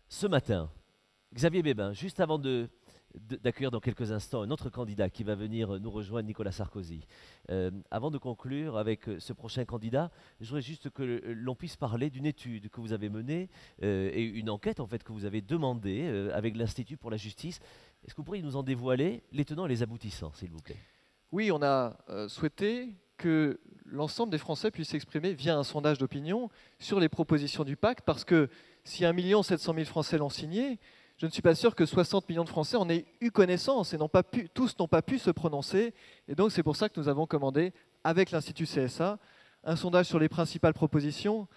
Ce matin, Xavier Bébin, juste avant d'accueillir dans quelques instants un autre candidat qui va venir nous rejoindre, Nicolas Sarkozy. Avant de conclure avec ce prochain candidat, je voudrais juste que l'on puisse parler d'une étude que vous avez menée et une enquête en fait que vous avez demandée avec l'Institut pour la justice. Est-ce que vous pourriez nous en dévoiler les tenants et les aboutissants, s'il vous plaît? Oui, on a souhaité que l'ensemble des Français puissent s'exprimer via un sondage d'opinion sur les propositions du pacte, parce que si 1 700 000 Français l'ont signé, je ne suis pas sûr que 60 millions de Français en aient eu connaissance et tous n'ont pas pu se prononcer. Et donc c'est pour ça que nous avons commandé, avec l'Institut CSA, un sondage sur les principales propositions.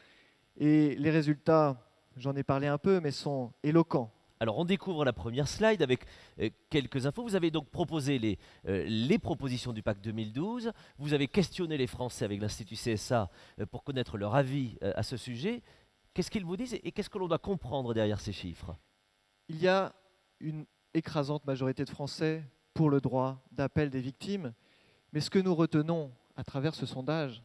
Et les résultats, j'en ai parlé un peu, mais sont éloquents. Alors on découvre la première slide avec quelques infos. Vous avez donc proposé les propositions du pacte 2012. Vous avez questionné les Français avec l'Institut CSA pour connaître leur avis à ce sujet. Qu'est-ce qu'ils vous disent et qu'est-ce que l'on doit comprendre derrière ces chiffres? Il y a une écrasante majorité de Français pour le droit d'appel des victimes. Mais ce que nous retenons à travers ce sondage,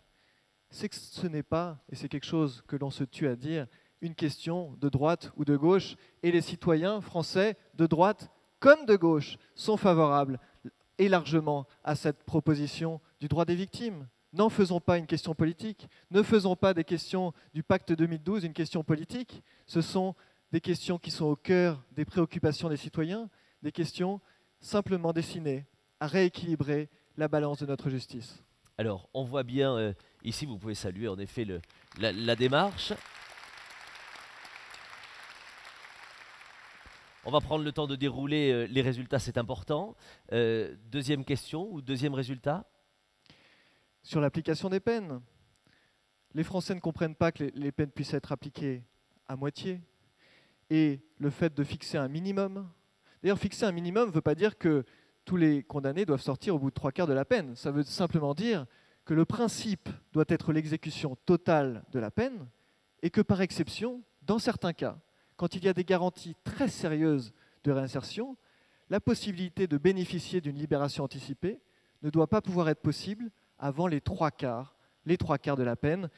c'est que ce n'est pas, et c'est quelque chose que l'on se tue à dire, une question de droite ou de gauche. Et les citoyens français, de droite comme de gauche, sont favorables et largement à cette proposition du droit des victimes. N'en faisons pas une question politique. Ne faisons pas des questions du pacte 2012 une question politique. Ce sont des questions qui sont au cœur des préoccupations des citoyens, des questions simplement destinées à rééquilibrer la balance de notre justice. Alors, on voit bien, ici vous pouvez saluer en effet la démarche. On va prendre le temps de dérouler les résultats, c'est important. Deuxième question ou deuxième résultat? Sur l'application des peines, les Français ne comprennent pas que les peines puissent être appliquées à moitié. Et le fait de fixer un minimum. D'ailleurs, fixer un minimum ne veut pas dire que tous les condamnés doivent sortir au bout de 3/4 de la peine. Ça veut simplement dire que le principe doit être l'exécution totale de la peine et que par exception, dans certains cas, quand il y a des garanties très sérieuses de réinsertion, la possibilité de bénéficier d'une libération anticipée ne doit pas pouvoir être possible avant les 3/4 de la peine.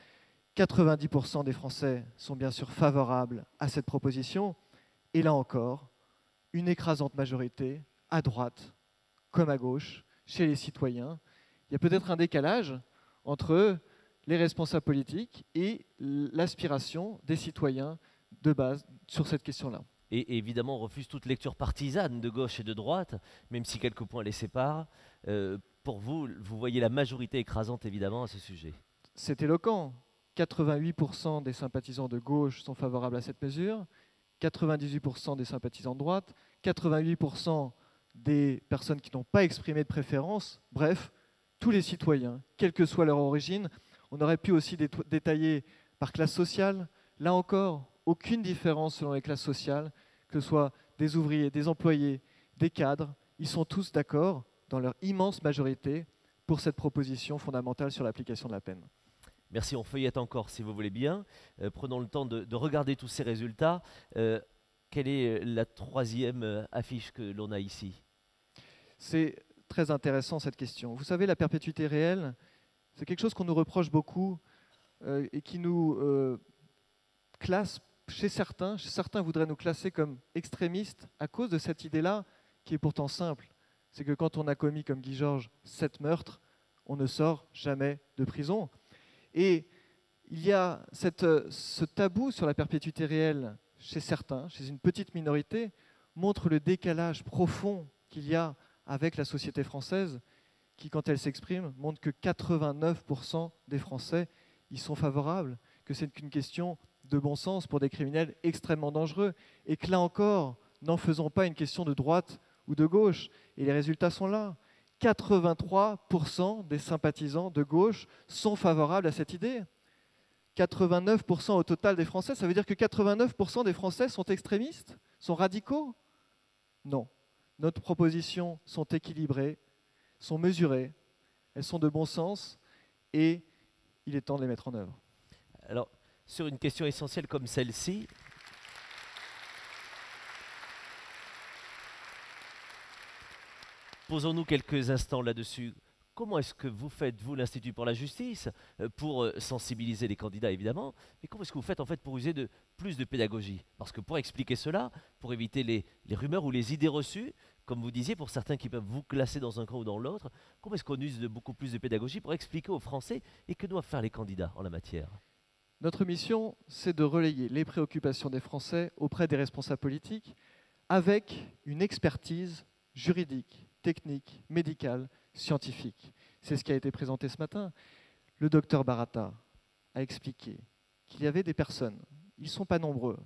90% des Français sont bien sûr favorables à cette proposition. Et là encore, une écrasante majorité, à droite comme à gauche, chez les citoyens. Il y a peut-être un décalage entre les responsables politiques et l'aspiration des citoyens de base sur cette question-là. Et évidemment, on refuse toute lecture partisane de gauche et de droite, même si quelques points les séparent. Pour vous, vous voyez la majorité écrasante évidemment à ce sujet. C'est éloquent. 88% des sympathisants de gauche sont favorables à cette mesure, 98% des sympathisants de droite, 88% des personnes qui n'ont pas exprimé de préférence, bref, tous les citoyens, quelle que soit leur origine. On aurait pu aussi détailler par classe sociale. Là encore, aucune différence selon les classes sociales, que ce soit des ouvriers, des employés, des cadres. Ils sont tous d'accord, dans leur immense majorité, pour cette proposition fondamentale sur l'application de la peine. Merci, on feuillette encore si vous voulez bien. Prenons le temps de regarder tous ces résultats. Quelle est la troisième affiche que l'on a ici? C'est très intéressant cette question. Vous savez, la perpétuité réelle, c'est quelque chose qu'on nous reproche beaucoup et qui nous classe chez certains. Certains voudraient nous classer comme extrémistes à cause de cette idée-là, qui est pourtant simple. C'est que quand on a commis, comme Guy Georges, 7 meurtres, on ne sort jamais de prison. Et il y a ce tabou sur la perpétuité réelle chez certains, chez une petite minorité, montre le décalage profond qu'il y a avec la société française, qui, quand elle s'exprime, montre que 89% des Français y sont favorables, que c'est qu'une question de bon sens pour des criminels extrêmement dangereux, et que là encore, n'en faisons pas une question de droite ou de gauche. Et les résultats sont là. 83% des sympathisants de gauche sont favorables à cette idée. 89% au total des Français, ça veut dire que 89% des Français sont extrémistes, sont radicaux? Non. Nos propositions sont équilibrées, sont mesurées, elles sont de bon sens et il est temps de les mettre en œuvre. Alors, sur une question essentielle comme celle-ci, posons-nous quelques instants là-dessus. comment est-ce que vous faites, vous, l'Institut pour la justice, pour sensibiliser les candidats, évidemment, mais comment est-ce que vous faites, en fait, pour user de plus de pédagogie? Parce que pour expliquer cela, pour éviter les rumeurs ou les idées reçues, comme vous disiez, pour certains qui peuvent vous classer dans un camp ou dans l'autre, comment est-ce qu'on use de beaucoup plus de pédagogie pour expliquer aux Français et que doivent faire les candidats en la matière? Notre mission, c'est de relayer les préoccupations des Français auprès des responsables politiques avec une expertise juridique, technique, médicale, scientifique. C'est ce qui a été présenté ce matin. Le docteur Baratta a expliqué qu'il y avait des personnes, ils ne sont pas nombreux,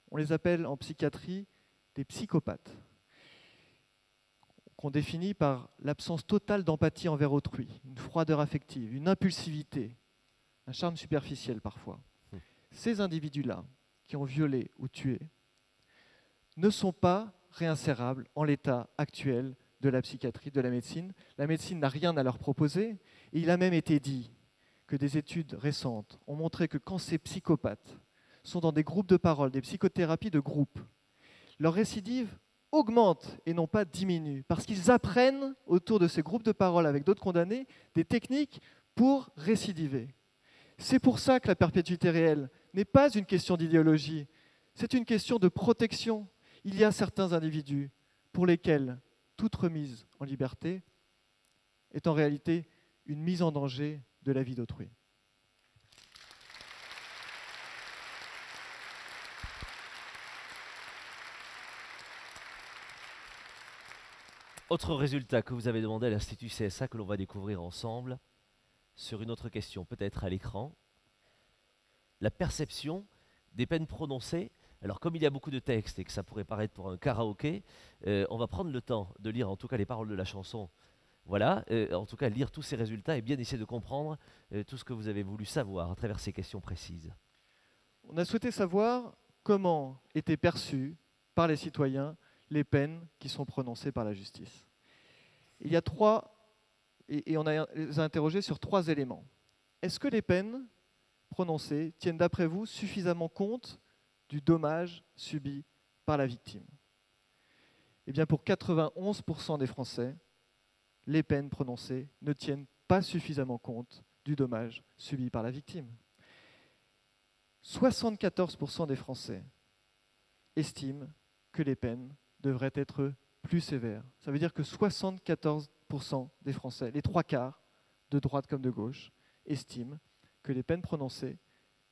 on les appelle en psychiatrie des psychopathes, qu'on définit par l'absence totale d'empathie envers autrui, une froideur affective, une impulsivité, un charme superficiel parfois. Ces individus-là, qui ont violé ou tué, ne sont pas réinsérables en l'état actuel de la psychiatrie, de la médecine. La médecine n'a rien à leur proposer. Et il a même été dit que des études récentes ont montré que quand ces psychopathes sont dans des groupes de parole, des psychothérapies de groupe, leur récidive augmente et non pas diminue, parce qu'ils apprennent autour de ces groupes de parole avec d'autres condamnés des techniques pour récidiver. C'est pour ça que la perpétuité réelle n'est pas une question d'idéologie, c'est une question de protection. Il y a certains individus pour lesquels toute remise en liberté est en réalité une mise en danger de la vie d'autrui. Autre résultat que vous avez demandé à l'Institut CSA que l'on va découvrir ensemble sur une autre question, peut-être à l'écran. La perception des peines prononcées. Alors comme il y a beaucoup de textes et que ça pourrait paraître pour un karaoké, on va prendre le temps de lire en tout cas les paroles de la chanson. Voilà, en tout cas lire tous ces résultats et bien essayer de comprendre tout ce que vous avez voulu savoir à travers ces questions précises. On a souhaité savoir comment étaient perçues par les citoyens les peines qui sont prononcées par la justice. Il y a et on les a interrogés sur 3 éléments. Est-ce que les peines prononcées tiennent d'après vous suffisamment compte du dommage subi par la victime? Eh bien, pour 91% des Français, les peines prononcées ne tiennent pas suffisamment compte du dommage subi par la victime. 74% des Français estiment que les peines devraient être plus sévères. Ça veut dire que 74% des Français, les 3/4, de droite comme de gauche, estiment que les peines prononcées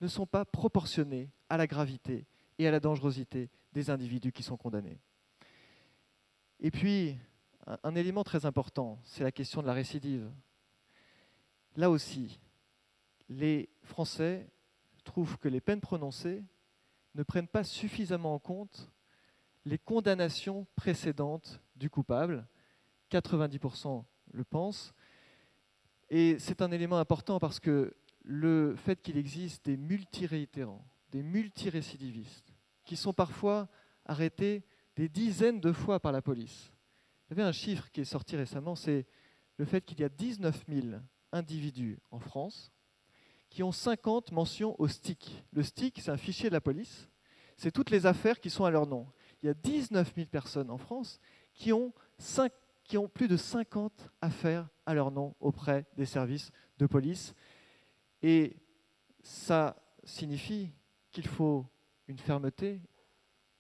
ne sont pas proportionnées à la gravité et à la dangerosité des individus qui sont condamnés. Et puis, un élément très important, c'est la question de la récidive. Là aussi, les Français trouvent que les peines prononcées ne prennent pas suffisamment en compte les condamnations précédentes du coupable. 90% le pensent. Et c'est un élément important parce que le fait qu'il existe des multiréitérants, des multirécidivistes, qui sont parfois arrêtés des dizaines de fois par la police. Il y avait un chiffre qui est sorti récemment, c'est le fait qu'il y a 19 000 individus en France qui ont 50 mentions au STIC. Le STIC, c'est un fichier de la police, c'est toutes les affaires qui sont à leur nom. Il y a 19 000 personnes en France qui ont plus de 50 affaires à leur nom auprès des services de police. Et ça signifie qu'il faut une fermeté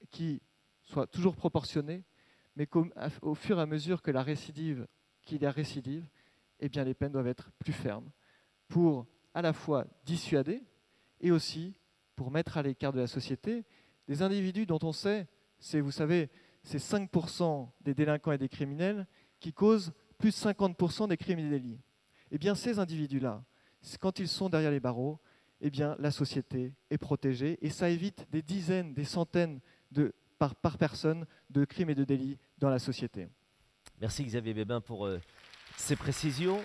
qui soit toujours proportionnée, mais qu'au fur et à mesure qu'il y a récidive, eh bien les peines doivent être plus fermes pour à la fois dissuader et aussi pour mettre à l'écart de la société des individus dont on sait, vous savez, c'est 5% des délinquants et des criminels qui causent plus de 50% des crimes et des délits. Eh bien ces individus-là, quand ils sont derrière les barreaux, eh bien la société est protégée et ça évite des dizaines, des centaines par personne de crimes et de délits dans la société. Merci Xavier Bébin pour ces précisions.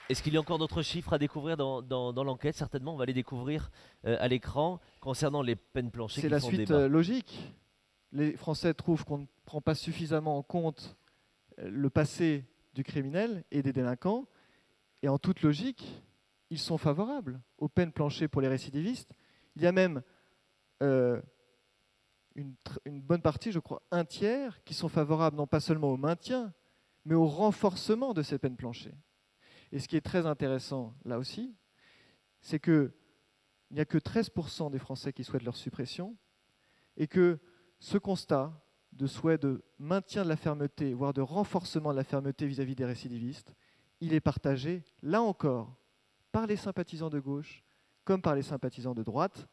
Est-ce qu'il y a encore d'autres chiffres à découvrir dans l'enquête? Certainement, on va les découvrir à l'écran concernant les peines planchées. C'est la suite logique. Les Français trouvent qu'on ne prend pas suffisamment en compte le passé du criminel et des délinquants. Et en toute logique, ils sont favorables aux peines planchées pour les récidivistes. Il y a même une bonne partie, je crois, un tiers, qui sont favorables non pas seulement au maintien, mais au renforcement de ces peines planchers. Et ce qui est très intéressant là aussi, c'est qu'il n'y a que 13% des Français qui souhaitent leur suppression, et que ce constat de souhait de maintien de la fermeté, voire de renforcement de la fermeté vis-à-vis des récidivistes, il est partagé, là encore, par les sympathisants de gauche comme par les sympathisants de droite.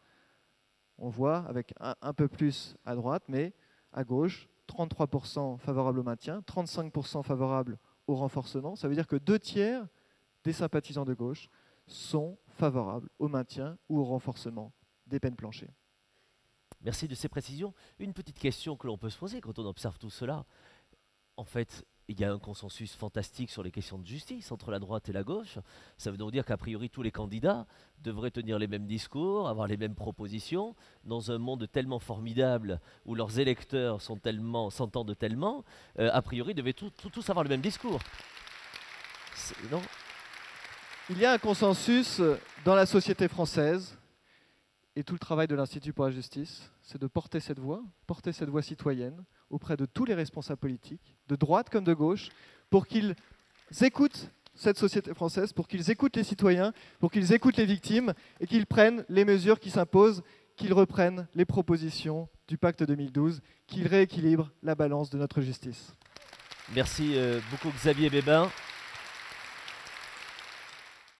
On voit avec un peu plus à droite, mais à gauche, 33% favorables au maintien, 35% favorables au renforcement. Ça veut dire que 2 tiers des sympathisants de gauche sont favorables au maintien ou au renforcement des peines planchers. Merci de ces précisions. Une petite question que l'on peut se poser quand on observe tout cela. En fait, il y a un consensus fantastique sur les questions de justice entre la droite et la gauche. Ça veut donc dire qu'a priori tous les candidats devraient tenir les mêmes discours, avoir les mêmes propositions, dans un monde tellement formidable où leurs électeurs s'entendent tellement, a priori devaient tous avoir le même discours. Non ? Il y a un consensus dans la société française, et tout le travail de l'Institut pour la justice, c'est de porter cette voix citoyenne auprès de tous les responsables politiques, de droite comme de gauche, pour qu'ils écoutent cette société française, pour qu'ils écoutent les citoyens, pour qu'ils écoutent les victimes, et qu'ils prennent les mesures qui s'imposent, qu'ils reprennent les propositions du pacte 2012, qu'ils rééquilibrent la balance de notre justice. Merci beaucoup Xavier Bébin.